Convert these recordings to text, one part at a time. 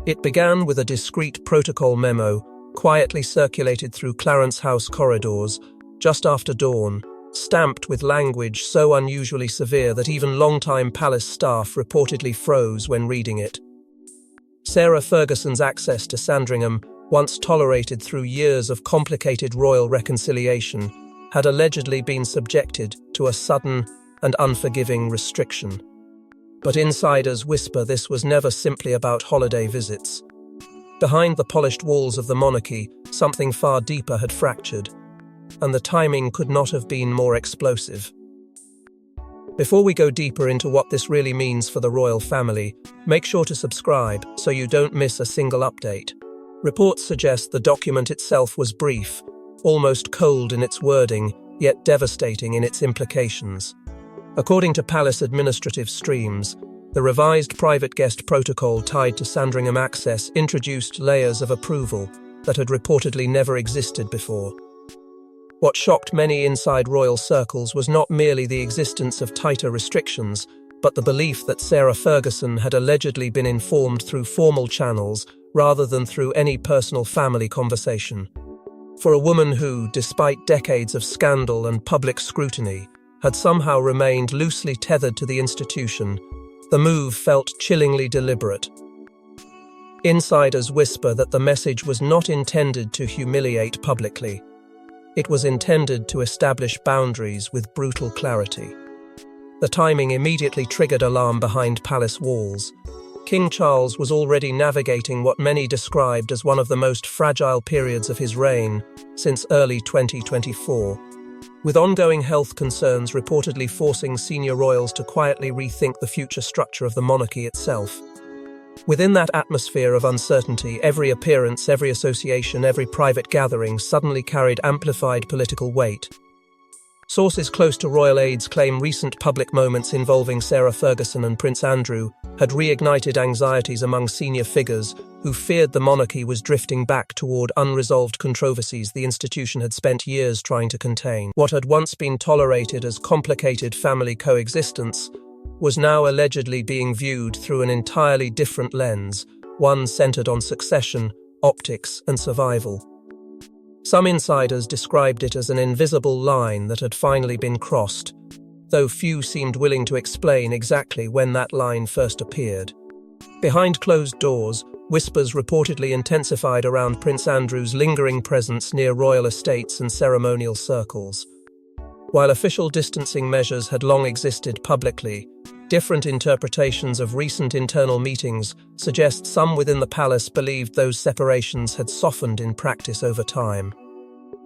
It began with a discreet protocol memo, quietly circulated through Clarence House corridors, just after dawn, stamped with language so unusually severe that even longtime palace staff reportedly froze when reading it. Sarah Ferguson's access to Sandringham, once tolerated through years of complicated royal reconciliation, had allegedly been subjected to a sudden and unforgiving restriction. But insiders whisper this was never simply about holiday visits. Behind the polished walls of the monarchy, something far deeper had fractured, and the timing could not have been more explosive. Before we go deeper into what this really means for the royal family, make sure to subscribe so you don't miss a single update. Reports suggest the document itself was brief, almost cold in its wording, yet devastating in its implications. According to palace administrative streams, the revised private guest protocol tied to Sandringham access introduced layers of approval that had reportedly never existed before. What shocked many inside royal circles was not merely the existence of tighter restrictions, but the belief that Sarah Ferguson had allegedly been informed through formal channels rather than through any personal family conversation. For a woman who, despite decades of scandal and public scrutiny, had somehow remained loosely tethered to the institution, the move felt chillingly deliberate. Insiders whisper that the message was not intended to humiliate publicly. It was intended to establish boundaries with brutal clarity. The timing immediately triggered alarm behind palace walls. King Charles was already navigating what many described as one of the most fragile periods of his reign since early 2024, with ongoing health concerns reportedly forcing senior royals to quietly rethink the future structure of the monarchy itself. Within that atmosphere of uncertainty, every appearance, every association, every private gathering suddenly carried amplified political weight. Sources close to royal aides claim recent public moments involving Sarah Ferguson and Prince Andrew had reignited anxieties among senior figures who feared the monarchy was drifting back toward unresolved controversies the institution had spent years trying to contain. What had once been tolerated as complicated family coexistence was now allegedly being viewed through an entirely different lens, one centered on succession, optics, and survival. Some insiders described it as an invisible line that had finally been crossed, though few seemed willing to explain exactly when that line first appeared. Behind closed doors, whispers reportedly intensified around Prince Andrew's lingering presence near royal estates and ceremonial circles. While official distancing measures had long existed publicly, different interpretations of recent internal meetings suggest some within the palace believed those separations had softened in practice over time.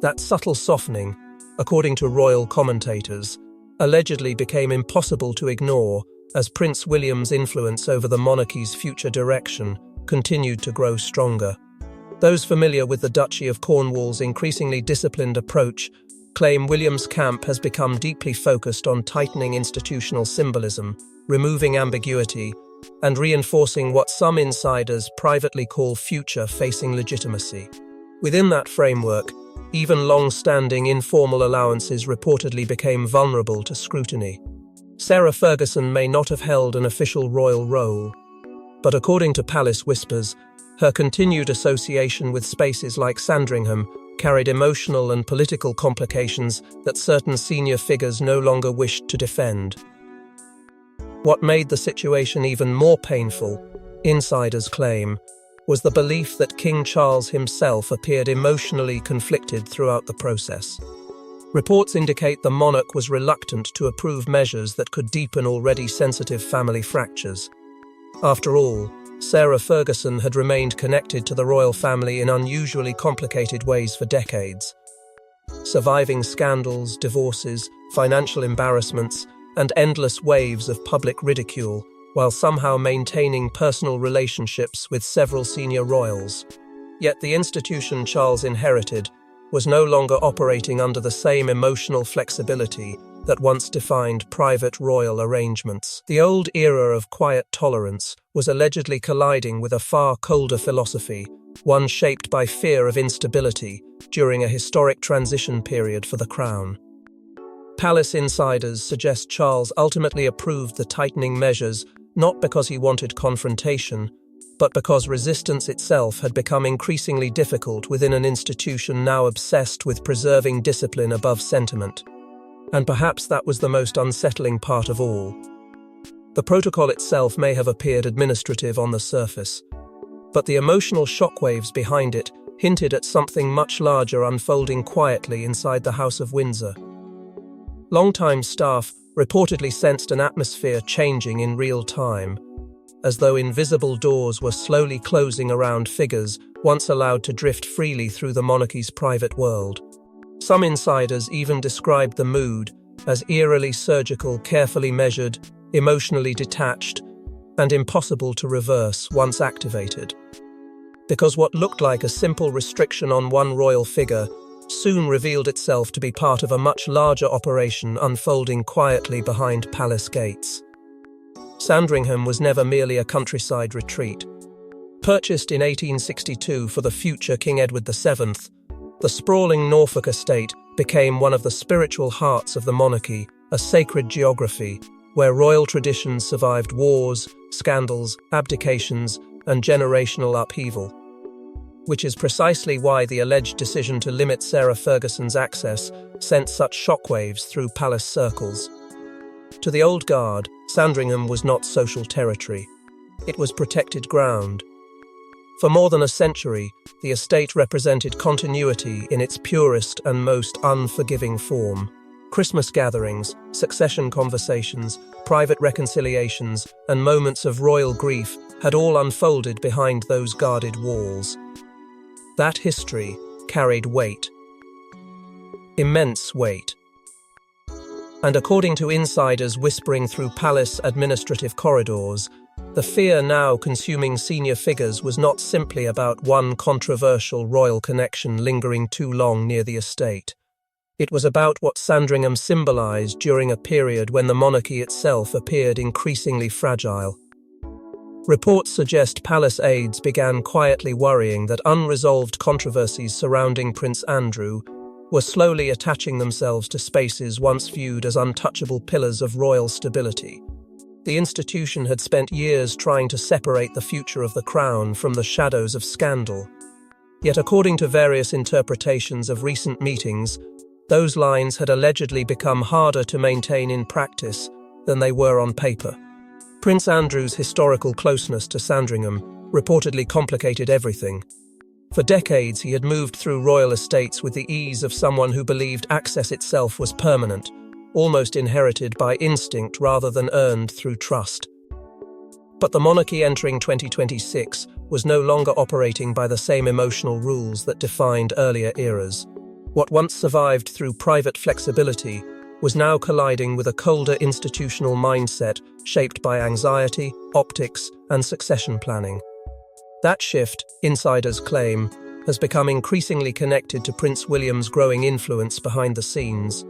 That subtle softening, according to royal commentators, allegedly became impossible to ignore as Prince William's influence over the monarchy's future direction continued to grow stronger. Those familiar with the Duchy of Cornwall's increasingly disciplined approach claim William's camp has become deeply focused on tightening institutional symbolism, removing ambiguity, and reinforcing what some insiders privately call future-facing legitimacy. Within that framework, even long-standing informal alliances reportedly became vulnerable to scrutiny. Sarah Ferguson may not have held an official royal role, but according to palace whispers, her continued association with spaces like Sandringham carried emotional and political complications that certain senior figures no longer wished to defend. What made the situation even more painful, insiders claim, was the belief that King Charles himself appeared emotionally conflicted throughout the process. Reports indicate the monarch was reluctant to approve measures that could deepen already sensitive family fractures. After all, Sarah Ferguson had remained connected to the royal family in unusually complicated ways for decades. Surviving scandals, divorces, financial embarrassments, and endless waves of public ridicule, while somehow maintaining personal relationships with several senior royals. Yet the institution Charles inherited was no longer operating under the same emotional flexibility that once defined private royal arrangements. The old era of quiet tolerance was allegedly colliding with a far colder philosophy, one shaped by fear of instability during a historic transition period for the crown. Palace insiders suggest Charles ultimately approved the tightening measures not because he wanted confrontation, but because resistance itself had become increasingly difficult within an institution now obsessed with preserving discipline above sentiment. And perhaps that was the most unsettling part of all. The protocol itself may have appeared administrative on the surface, but the emotional shockwaves behind it hinted at something much larger unfolding quietly inside the House of Windsor. Longtime staff reportedly sensed an atmosphere changing in real time, as though invisible doors were slowly closing around figures once allowed to drift freely through the monarchy's private world. Some insiders even described the mood as eerily surgical, carefully measured, emotionally detached, and impossible to reverse once activated. Because what looked like a simple restriction on one royal figure soon revealed itself to be part of a much larger operation unfolding quietly behind palace gates. Sandringham was never merely a countryside retreat. Purchased in 1862 for the future King Edward VII, the sprawling Norfolk estate became one of the spiritual hearts of the monarchy, a sacred geography where royal traditions survived wars, scandals, abdications, and generational upheaval. Which is precisely why the alleged decision to limit Sarah Ferguson's access sent such shockwaves through palace circles. To the old guard, Sandringham was not social territory. It was protected ground. For more than a century, the estate represented continuity in its purest and most unforgiving form. Christmas gatherings, succession conversations, private reconciliations, and moments of royal grief had all unfolded behind those guarded walls. That history carried weight. Immense weight. And according to insiders whispering through palace administrative corridors, the fear now consuming senior figures was not simply about one controversial royal connection lingering too long near the estate. It was about what Sandringham symbolized during a period when the monarchy itself appeared increasingly fragile. Reports suggest palace aides began quietly worrying that unresolved controversies surrounding Prince Andrew were slowly attaching themselves to spaces once viewed as untouchable pillars of royal stability. The institution had spent years trying to separate the future of the crown from the shadows of scandal. Yet according to various interpretations of recent meetings, those lines had allegedly become harder to maintain in practice than they were on paper. Prince Andrew's historical closeness to Sandringham reportedly complicated everything. For decades he had moved through royal estates with the ease of someone who believed access itself was permanent, almost inherited by instinct rather than earned through trust. But the monarchy entering 2026 was no longer operating by the same emotional rules that defined earlier eras. What once survived through private flexibility was now colliding with a colder institutional mindset shaped by anxiety, optics, and succession planning. That shift, insiders claim, has become increasingly connected to Prince William's growing influence behind the scenes.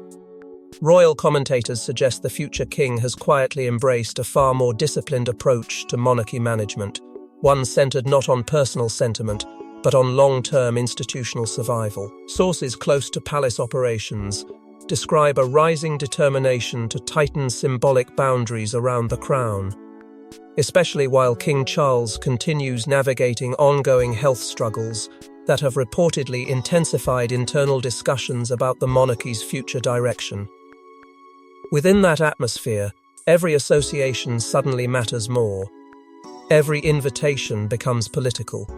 Royal commentators suggest the future king has quietly embraced a far more disciplined approach to monarchy management, one centered not on personal sentiment, but on long-term institutional survival. Sources close to palace operations describe a rising determination to tighten symbolic boundaries around the crown, especially while King Charles continues navigating ongoing health struggles that have reportedly intensified internal discussions about the monarchy's future direction. Within that atmosphere, every association suddenly matters more. Every invitation becomes political.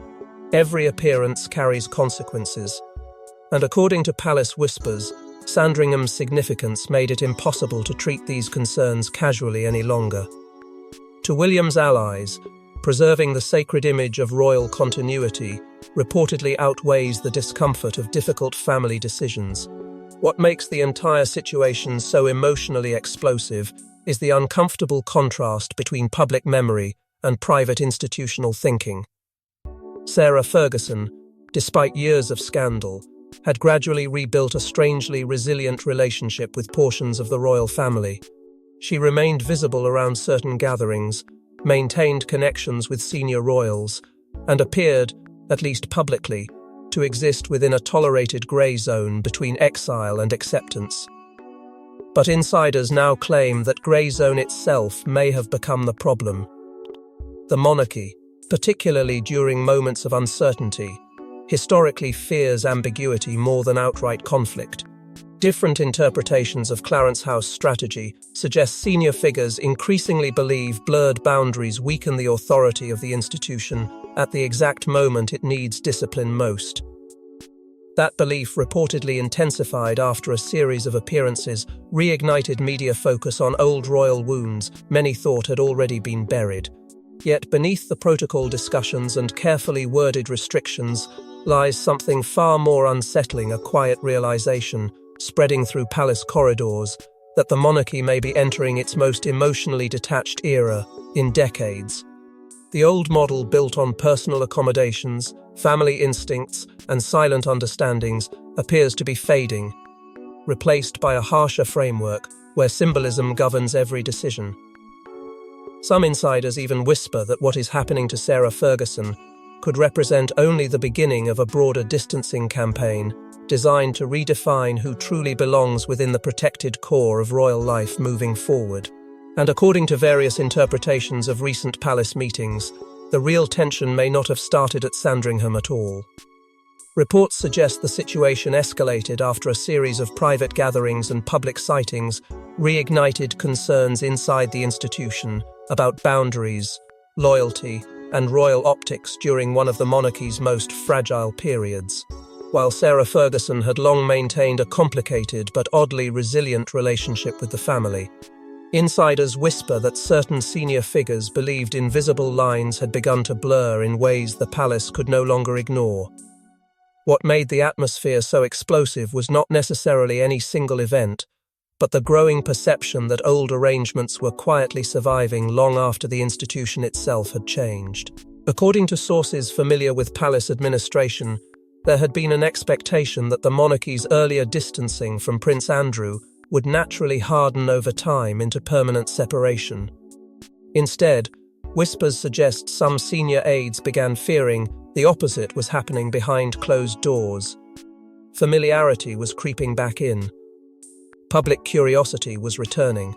Every appearance carries consequences. And according to palace whispers, Sandringham's significance made it impossible to treat these concerns casually any longer. To William's allies, preserving the sacred image of royal continuity reportedly outweighs the discomfort of difficult family decisions. What makes the entire situation so emotionally explosive is the uncomfortable contrast between public memory and private institutional thinking. Sarah Ferguson, despite years of scandal, had gradually rebuilt a strangely resilient relationship with portions of the royal family. She remained visible around certain gatherings, maintained connections with senior royals, and appeared, at least publicly, to exist within a tolerated grey zone between exile and acceptance. But insiders now claim that grey zone itself may have become the problem. The monarchy, particularly during moments of uncertainty, historically fears ambiguity more than outright conflict. Different interpretations of Clarence House strategy suggest senior figures increasingly believe blurred boundaries weaken the authority of the institution at the exact moment it needs discipline most. That belief, reportedly intensified after a series of appearances, reignited media focus on old royal wounds many thought had already been buried. Yet beneath the protocol discussions and carefully worded restrictions lies something far more unsettling, a quiet realization, spreading through palace corridors, that the monarchy may be entering its most emotionally detached era in decades. The old model, built on personal accommodations, family instincts, and silent understandings, appears to be fading, replaced by a harsher framework where symbolism governs every decision. Some insiders even whisper that what is happening to Sarah Ferguson could represent only the beginning of a broader distancing campaign designed to redefine who truly belongs within the protected core of royal life moving forward. And according to various interpretations of recent palace meetings, the real tension may not have started at Sandringham at all. Reports suggest the situation escalated after a series of private gatherings and public sightings reignited concerns inside the institution about boundaries, loyalty, and royal optics during one of the monarchy's most fragile periods. While Sarah Ferguson had long maintained a complicated but oddly resilient relationship with the family, insiders whisper that certain senior figures believed invisible lines had begun to blur in ways the palace could no longer ignore. What made the atmosphere so explosive was not necessarily any single event, but the growing perception that old arrangements were quietly surviving long after the institution itself had changed. According to sources familiar with palace administration, there had been an expectation that the monarchy's earlier distancing from Prince Andrew would naturally harden over time into permanent separation. Instead, whispers suggest some senior aides began fearing the opposite was happening behind closed doors. Familiarity was creeping back in. Public curiosity was returning.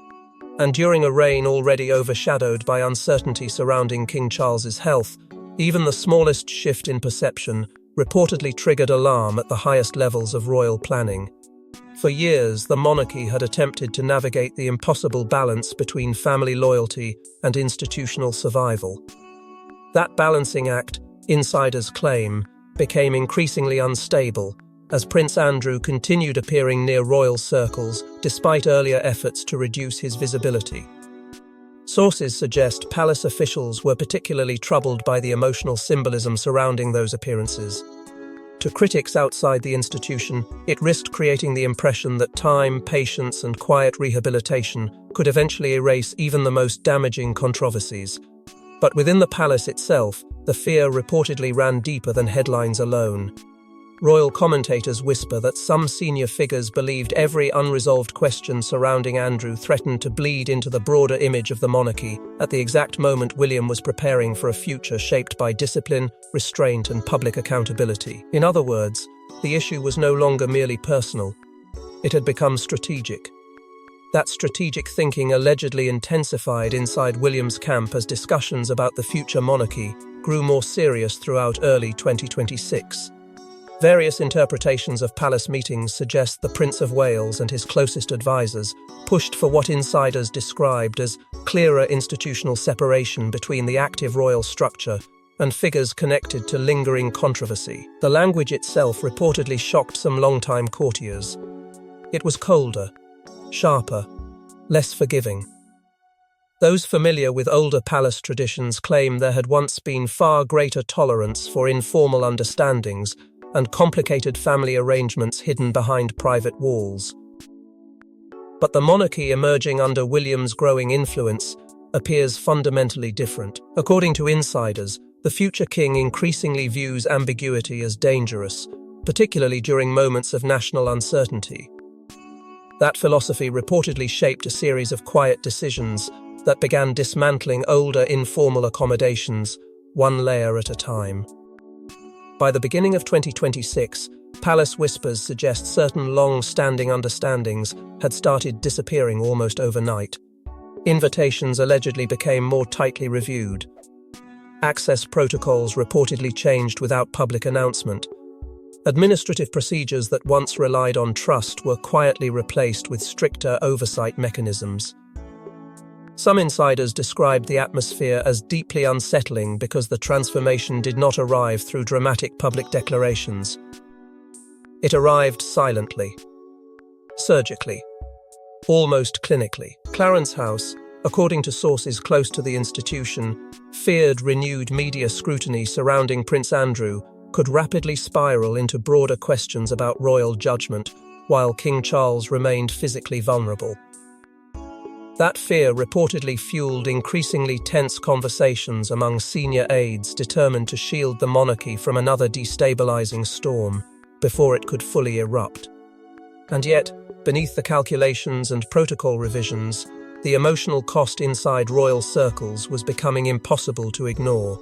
And during a reign already overshadowed by uncertainty surrounding King Charles's health, even the smallest shift in perception reportedly triggered alarm at the highest levels of royal planning. For years, the monarchy had attempted to navigate the impossible balance between family loyalty and institutional survival. That balancing act, insiders claim, became increasingly unstable as Prince Andrew continued appearing near royal circles despite earlier efforts to reduce his visibility. Sources suggest palace officials were particularly troubled by the emotional symbolism surrounding those appearances. To critics outside the institution, it risked creating the impression that time, patience, and quiet rehabilitation could eventually erase even the most damaging controversies. But within the palace itself, the fear reportedly ran deeper than headlines alone. Royal commentators whisper that some senior figures believed every unresolved question surrounding Andrew threatened to bleed into the broader image of the monarchy at the exact moment William was preparing for a future shaped by discipline, restraint, and public accountability. In other words, the issue was no longer merely personal. It had become strategic. That strategic thinking allegedly intensified inside William's camp as discussions about the future monarchy grew more serious throughout early 2026. Various interpretations of palace meetings suggest the Prince of Wales and his closest advisors pushed for what insiders described as clearer institutional separation between the active royal structure and figures connected to lingering controversy. The language itself reportedly shocked some longtime courtiers. It was colder, sharper, less forgiving. Those familiar with older palace traditions claim there had once been far greater tolerance for informal understandings and complicated family arrangements hidden behind private walls. But the monarchy emerging under William's growing influence appears fundamentally different. According to insiders, the future king increasingly views ambiguity as dangerous, particularly during moments of national uncertainty. That philosophy reportedly shaped a series of quiet decisions that began dismantling older informal accommodations, one layer at a time. By the beginning of 2026, palace whispers suggest certain long-standing understandings had started disappearing almost overnight. Invitations allegedly became more tightly reviewed. Access protocols reportedly changed without public announcement. Administrative procedures that once relied on trust were quietly replaced with stricter oversight mechanisms. Some insiders described the atmosphere as deeply unsettling because the transformation did not arrive through dramatic public declarations. It arrived silently, surgically, almost clinically. Clarence House, according to sources close to the institution, feared renewed media scrutiny surrounding Prince Andrew could rapidly spiral into broader questions about royal judgment, while King Charles remained physically vulnerable. That fear reportedly fueled increasingly tense conversations among senior aides determined to shield the monarchy from another destabilizing storm before it could fully erupt. And yet, beneath the calculations and protocol revisions, the emotional cost inside royal circles was becoming impossible to ignore.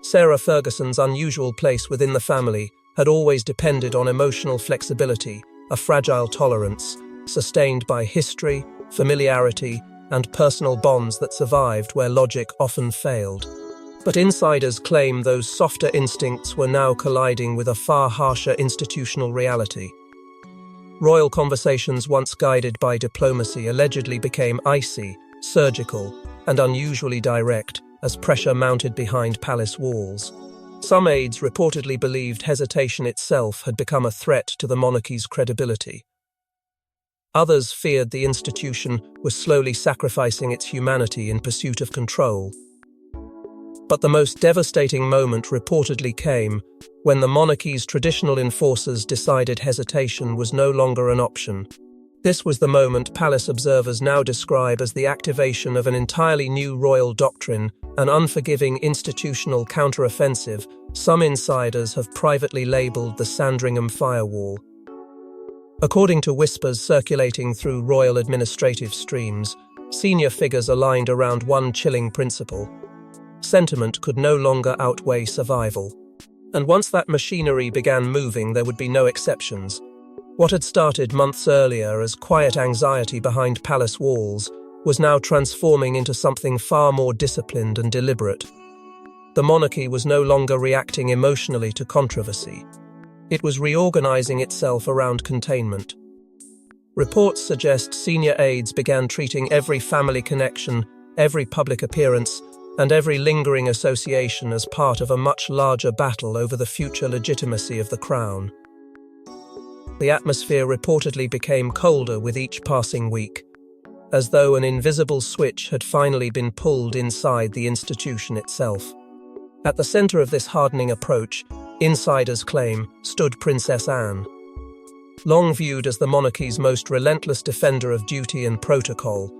Sarah Ferguson's unusual place within the family had always depended on emotional flexibility, a fragile tolerance, sustained by history, familiarity, and personal bonds that survived where logic often failed. But insiders claim those softer instincts were now colliding with a far harsher institutional reality. Royal conversations once guided by diplomacy allegedly became icy, surgical, and unusually direct as pressure mounted behind palace walls. Some aides reportedly believed hesitation itself had become a threat to the monarchy's credibility. Others feared the institution was slowly sacrificing its humanity in pursuit of control. But the most devastating moment reportedly came when the monarchy's traditional enforcers decided hesitation was no longer an option. This was the moment palace observers now describe as the activation of an entirely new royal doctrine, an unforgiving institutional counteroffensive some insiders have privately labelled the Sandringham firewall. According to whispers circulating through royal administrative streams, senior figures aligned around one chilling principle: sentiment could no longer outweigh survival. And once that machinery began moving, there would be no exceptions. What had started months earlier as quiet anxiety behind palace walls was now transforming into something far more disciplined and deliberate. The monarchy was no longer reacting emotionally to controversy. It was reorganizing itself around containment. Reports suggest senior aides began treating every family connection, every public appearance, and every lingering association as part of a much larger battle over the future legitimacy of the crown. The atmosphere reportedly became colder with each passing week, as though an invisible switch had finally been pulled inside the institution itself. At the center of this hardening approach, insiders claim, stood Princess Anne. Long viewed as the monarchy's most relentless defender of duty and protocol,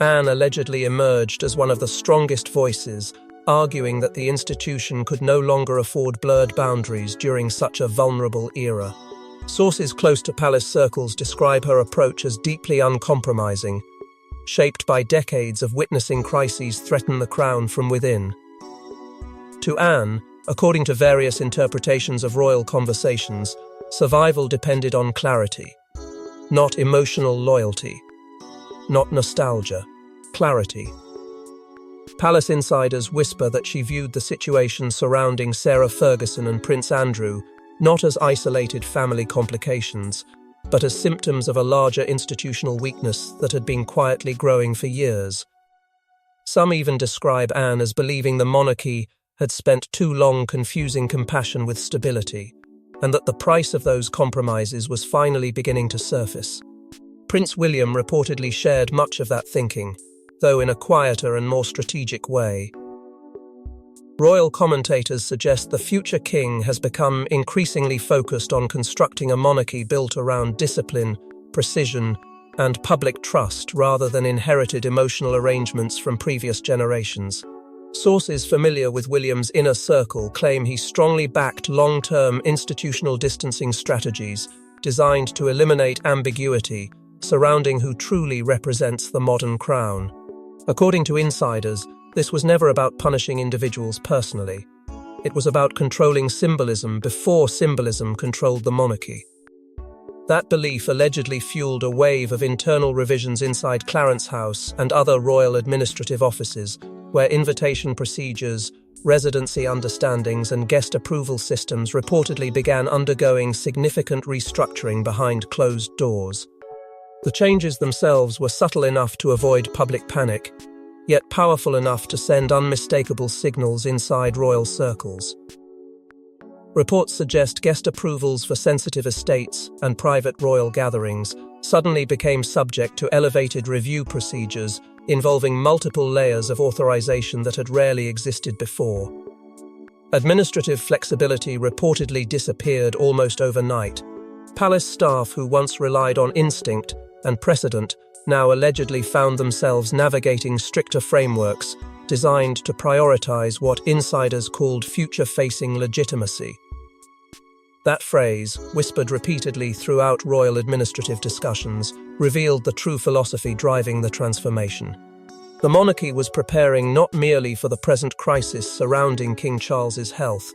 Anne allegedly emerged as one of the strongest voices, arguing that the institution could no longer afford blurred boundaries during such a vulnerable era. Sources close to palace circles describe her approach as deeply uncompromising, shaped by decades of witnessing crises threaten the crown from within. To Anne, according to various interpretations of royal conversations, survival depended on clarity, not emotional loyalty, not nostalgia, clarity. Palace insiders whisper that she viewed the situation surrounding Sarah Ferguson and Prince Andrew not as isolated family complications, but as symptoms of a larger institutional weakness that had been quietly growing for years. Some even describe Anne as believing the monarchy had spent too long confusing compassion with stability, and that the price of those compromises was finally beginning to surface. Prince William reportedly shared much of that thinking, though in a quieter and more strategic way. Royal commentators suggest the future king has become increasingly focused on constructing a monarchy built around discipline, precision, and public trust rather than inherited emotional arrangements from previous generations. Sources familiar with William's inner circle claim he strongly backed long-term institutional distancing strategies designed to eliminate ambiguity surrounding who truly represents the modern crown. According to insiders, this was never about punishing individuals personally. It was about controlling symbolism before symbolism controlled the monarchy. That belief allegedly fueled a wave of internal revisions inside Clarence House and other royal administrative offices, where invitation procedures, residency understandings and guest approval systems reportedly began undergoing significant restructuring behind closed doors. The changes themselves were subtle enough to avoid public panic, yet powerful enough to send unmistakable signals inside royal circles. Reports suggest guest approvals for sensitive estates and private royal gatherings suddenly became subject to elevated review procedures involving multiple layers of authorization that had rarely existed before. Administrative flexibility reportedly disappeared almost overnight. Palace staff who once relied on instinct and precedent now allegedly found themselves navigating stricter frameworks designed to prioritize what insiders called future-facing legitimacy. That phrase, whispered repeatedly throughout royal administrative discussions, revealed the true philosophy driving the transformation. The monarchy was preparing not merely for the present crisis surrounding King Charles's health,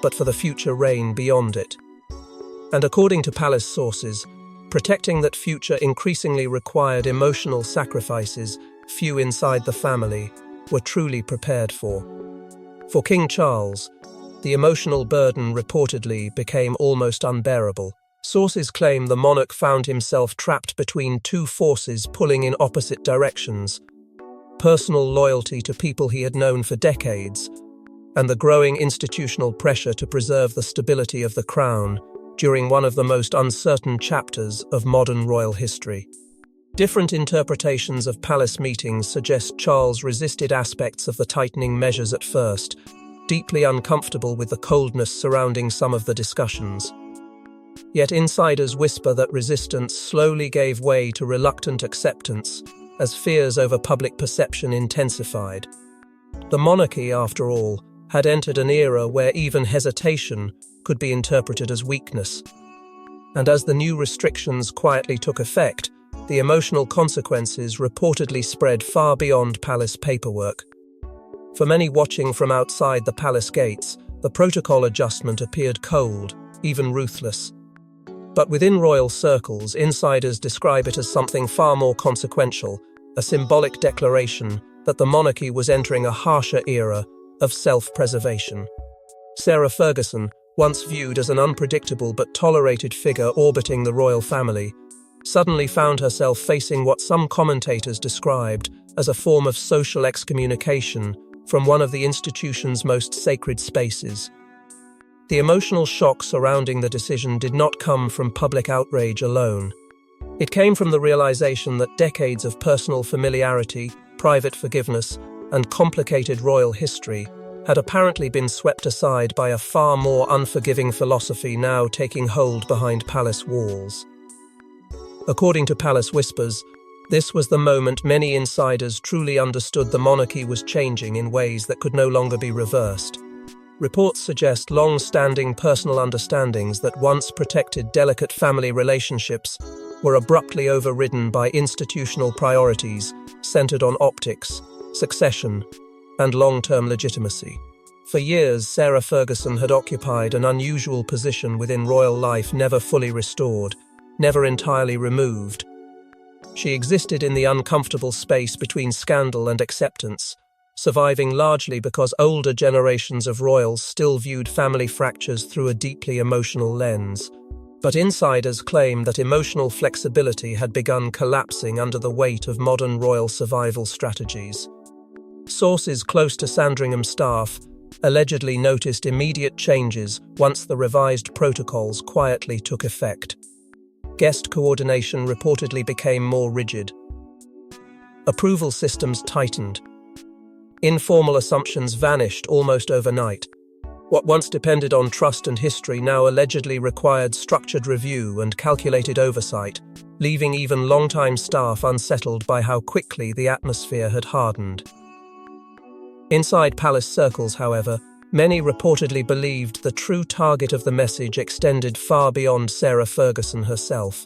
but for the future reign beyond it. And according to palace sources, protecting that future increasingly required emotional sacrifices few inside the family were truly prepared for. For King Charles, the emotional burden reportedly became almost unbearable. Sources claim the monarch found himself trapped between two forces pulling in opposite directions: personal loyalty to people he had known for decades, and the growing institutional pressure to preserve the stability of the crown during one of the most uncertain chapters of modern royal history. Different interpretations of palace meetings suggest Charles resisted aspects of the tightening measures at first, deeply uncomfortable with the coldness surrounding some of the discussions. Yet insiders whisper that resistance slowly gave way to reluctant acceptance as fears over public perception intensified. The monarchy, after all, had entered an era where even hesitation could be interpreted as weakness. And as the new restrictions quietly took effect, the emotional consequences reportedly spread far beyond palace paperwork. For many watching from outside the palace gates, the protocol adjustment appeared cold, even ruthless. But within royal circles, insiders describe it as something far more consequential, a symbolic declaration that the monarchy was entering a harsher era of self-preservation. Sarah Ferguson, once viewed as an unpredictable but tolerated figure orbiting the royal family, suddenly found herself facing what some commentators described as a form of social excommunication from one of the institution's most sacred spaces. The emotional shock surrounding the decision did not come from public outrage alone. It came from the realization that decades of personal familiarity, private forgiveness, and complicated royal history had apparently been swept aside by a far more unforgiving philosophy now taking hold behind palace walls. According to palace whispers, this was the moment many insiders truly understood the monarchy was changing in ways that could no longer be reversed. Reports suggest long-standing personal understandings that once protected delicate family relationships were abruptly overridden by institutional priorities centered on optics, succession, and long-term legitimacy. For years, Sarah Ferguson had occupied an unusual position within royal life, never fully restored, never entirely removed. She existed in the uncomfortable space between scandal and acceptance, surviving largely because older generations of royals still viewed family fractures through a deeply emotional lens. But insiders claim that emotional flexibility had begun collapsing under the weight of modern royal survival strategies. Sources close to Sandringham staff allegedly noticed immediate changes once the revised protocols quietly took effect. Guest coordination reportedly became more rigid. Approval systems tightened. Informal assumptions vanished almost overnight. What once depended on trust and history now allegedly required structured review and calculated oversight, leaving even longtime staff unsettled by how quickly the atmosphere had hardened. Inside palace circles, however, many reportedly believed the true target of the message extended far beyond Sarah Ferguson herself.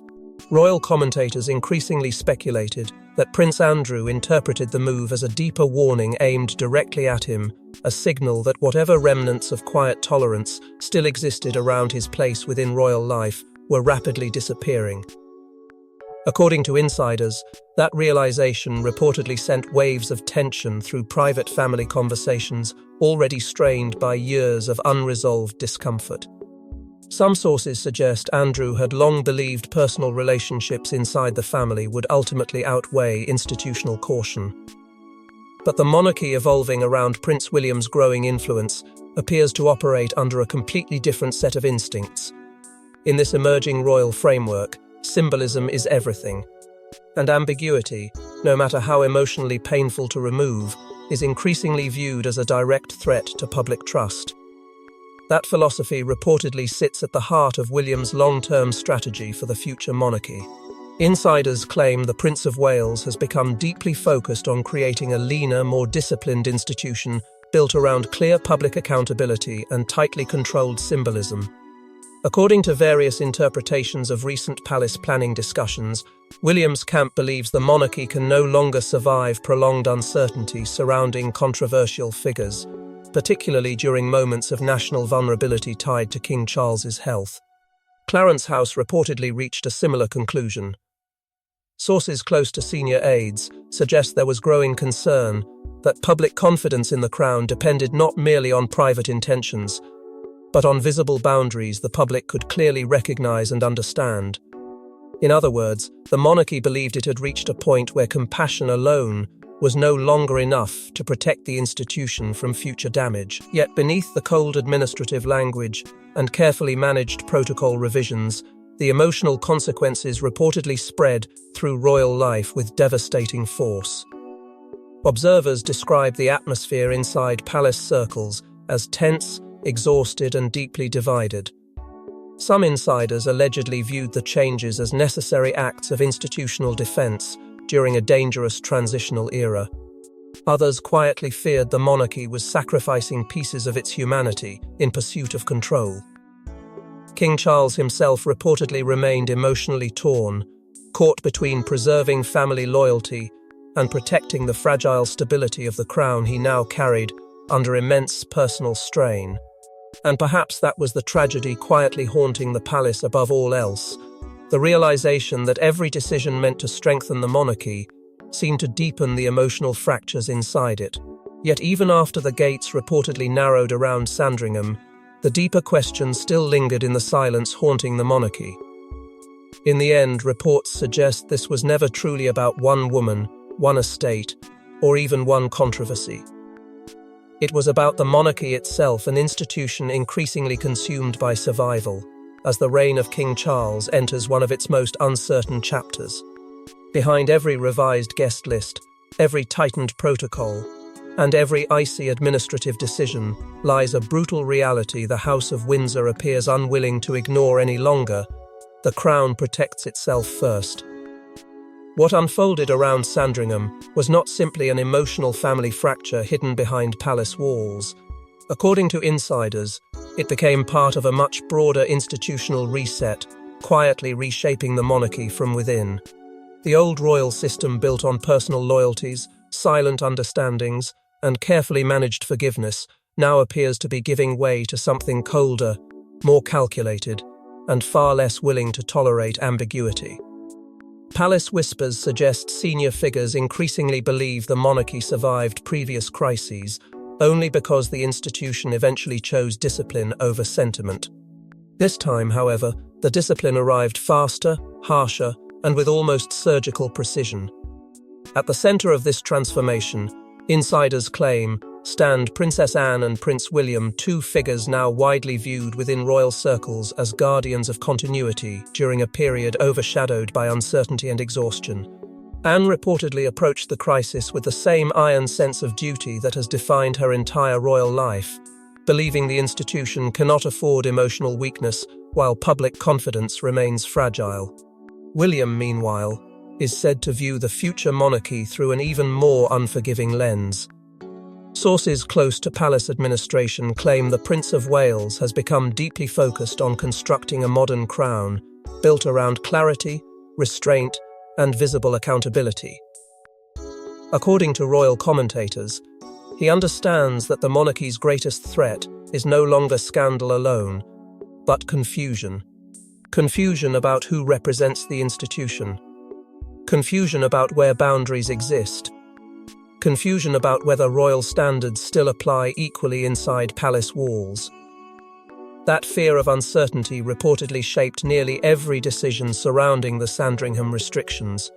Royal commentators increasingly speculated that Prince Andrew interpreted the move as a deeper warning aimed directly at him, a signal that whatever remnants of quiet tolerance still existed around his place within royal life were rapidly disappearing. According to insiders, that realization reportedly sent waves of tension through private family conversations already strained by years of unresolved discomfort. Some sources suggest Andrew had long believed personal relationships inside the family would ultimately outweigh institutional caution. But the monarchy evolving around Prince William's growing influence appears to operate under a completely different set of instincts. In this emerging royal framework, symbolism is everything, and ambiguity, no matter how emotionally painful to remove, is increasingly viewed as a direct threat to public trust. That philosophy reportedly sits at the heart of William's long-term strategy for the future monarchy. Insiders claim the Prince of Wales has become deeply focused on creating a leaner, more disciplined institution built around clear public accountability and tightly controlled symbolism. According to various interpretations of recent palace planning discussions, William's camp believes the monarchy can no longer survive prolonged uncertainty surrounding controversial figures, particularly during moments of national vulnerability tied to King Charles's health. Clarence House reportedly reached a similar conclusion. Sources close to senior aides suggest there was growing concern that public confidence in the crown depended not merely on private intentions, but on visible boundaries the public could clearly recognize and understand. In other words, the monarchy believed it had reached a point where compassion alone was no longer enough to protect the institution from future damage. Yet beneath the cold administrative language and carefully managed protocol revisions, the emotional consequences reportedly spread through royal life with devastating force. Observers describe the atmosphere inside palace circles as tense, exhausted, and deeply divided. Some insiders allegedly viewed the changes as necessary acts of institutional defense during a dangerous transitional era. Others quietly feared the monarchy was sacrificing pieces of its humanity in pursuit of control. King Charles himself reportedly remained emotionally torn, caught between preserving family loyalty and protecting the fragile stability of the crown he now carried under immense personal strain. And perhaps that was the tragedy quietly haunting the palace above all else. The realization that every decision meant to strengthen the monarchy seemed to deepen the emotional fractures inside it. Yet even after the gates reportedly narrowed around Sandringham, the deeper questions still lingered in the silence haunting the monarchy. In the end, reports suggest this was never truly about one woman, one estate, or even one controversy. It was about the monarchy itself, an institution increasingly consumed by survival, as the reign of King Charles enters one of its most uncertain chapters. Behind every revised guest list, every tightened protocol, and every icy administrative decision lies a brutal reality the House of Windsor appears unwilling to ignore any longer. The crown protects itself first. What unfolded around Sandringham was not simply an emotional family fracture hidden behind palace walls. According to insiders, it became part of a much broader institutional reset, quietly reshaping the monarchy from within. The old royal system built on personal loyalties, silent understandings, and carefully managed forgiveness now appears to be giving way to something colder, more calculated, and far less willing to tolerate ambiguity. Palace whispers suggest senior figures increasingly believe the monarchy survived previous crises only because the institution eventually chose discipline over sentiment. This time, however, the discipline arrived faster, harsher, and with almost surgical precision. At the center of this transformation, insiders claim, stand Princess Anne and Prince William, two figures now widely viewed within royal circles as guardians of continuity during a period overshadowed by uncertainty and exhaustion. Anne reportedly approached the crisis with the same iron sense of duty that has defined her entire royal life, believing the institution cannot afford emotional weakness while public confidence remains fragile. William, meanwhile, is said to view the future monarchy through an even more unforgiving lens. Sources close to palace administration claim the Prince of Wales has become deeply focused on constructing a modern crown built around clarity, restraint, and visible accountability. According to royal commentators, he understands that the monarchy's greatest threat is no longer scandal alone, but confusion. Confusion about who represents the institution. Confusion about where boundaries exist. confusion about whether royal standards still apply equally inside palace walls. That fear of uncertainty reportedly shaped nearly every decision surrounding the Sandringham restrictions.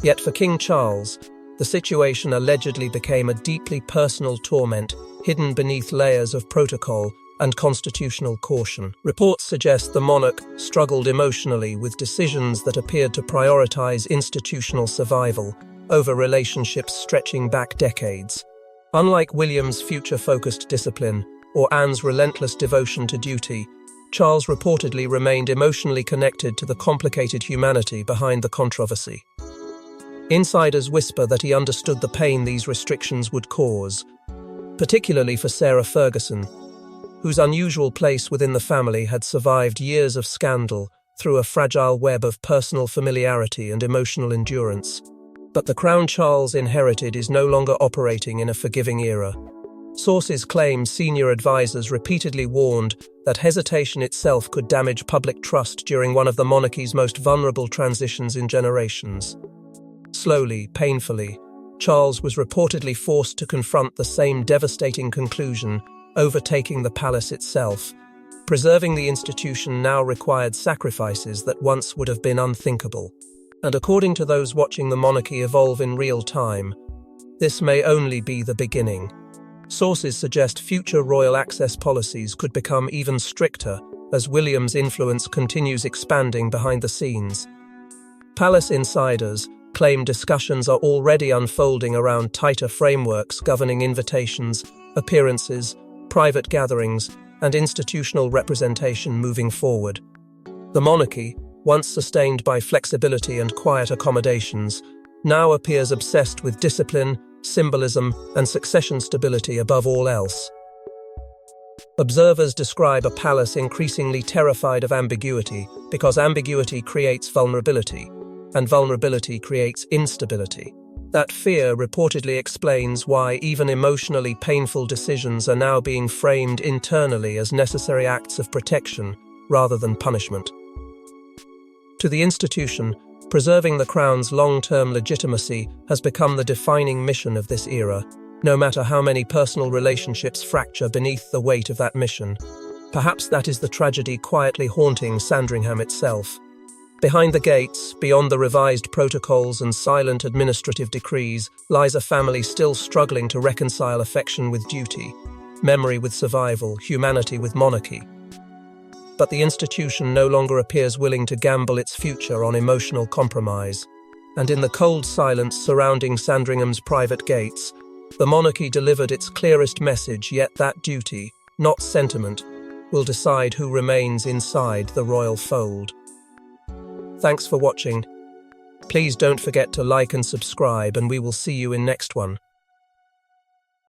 Yet for King Charles, the situation allegedly became a deeply personal torment hidden beneath layers of protocol and constitutional caution. Reports suggest the monarch struggled emotionally with decisions that appeared to prioritize institutional survival over relationships stretching back decades. Unlike William's future-focused discipline or Anne's relentless devotion to duty, Charles reportedly remained emotionally connected to the complicated humanity behind the controversy. Insiders whisper that he understood the pain these restrictions would cause, particularly for Sarah Ferguson, whose unusual place within the family had survived years of scandal through a fragile web of personal familiarity and emotional endurance. But the crown Charles inherited is no longer operating in a forgiving era. Sources claim senior advisors repeatedly warned that hesitation itself could damage public trust during one of the monarchy's most vulnerable transitions in generations. Slowly, painfully, Charles was reportedly forced to confront the same devastating conclusion, overtaking the palace itself. Preserving the institution now required sacrifices that once would have been unthinkable. And according to those watching the monarchy evolve in real time, this may only be the beginning. Sources suggest future royal access policies could become even stricter as William's influence continues expanding behind the scenes. Palace insiders claim discussions are already unfolding around tighter frameworks governing invitations, appearances, private gatherings, and institutional representation moving forward. The monarchy, once sustained by flexibility and quiet accommodations, now appears obsessed with discipline, symbolism, and succession stability above all else. Observers describe a palace increasingly terrified of ambiguity because ambiguity creates vulnerability, and vulnerability creates instability. That fear reportedly explains why even emotionally painful decisions are now being framed internally as necessary acts of protection rather than punishment. To the institution, preserving the crown's long-term legitimacy has become the defining mission of this era, no matter how many personal relationships fracture beneath the weight of that mission. Perhaps that is the tragedy quietly haunting Sandringham itself. Behind the gates, beyond the revised protocols and silent administrative decrees, lies a family still struggling to reconcile affection with duty, memory with survival, humanity with monarchy. But the institution no longer appears willing to gamble its future on emotional compromise. And in the cold silence surrounding Sandringham's private gates, the monarchy delivered its clearest message, yet that duty, not sentiment, will decide who remains inside the royal fold. Thanks for watching. Please don't forget to like and subscribe, and we will see you in next one.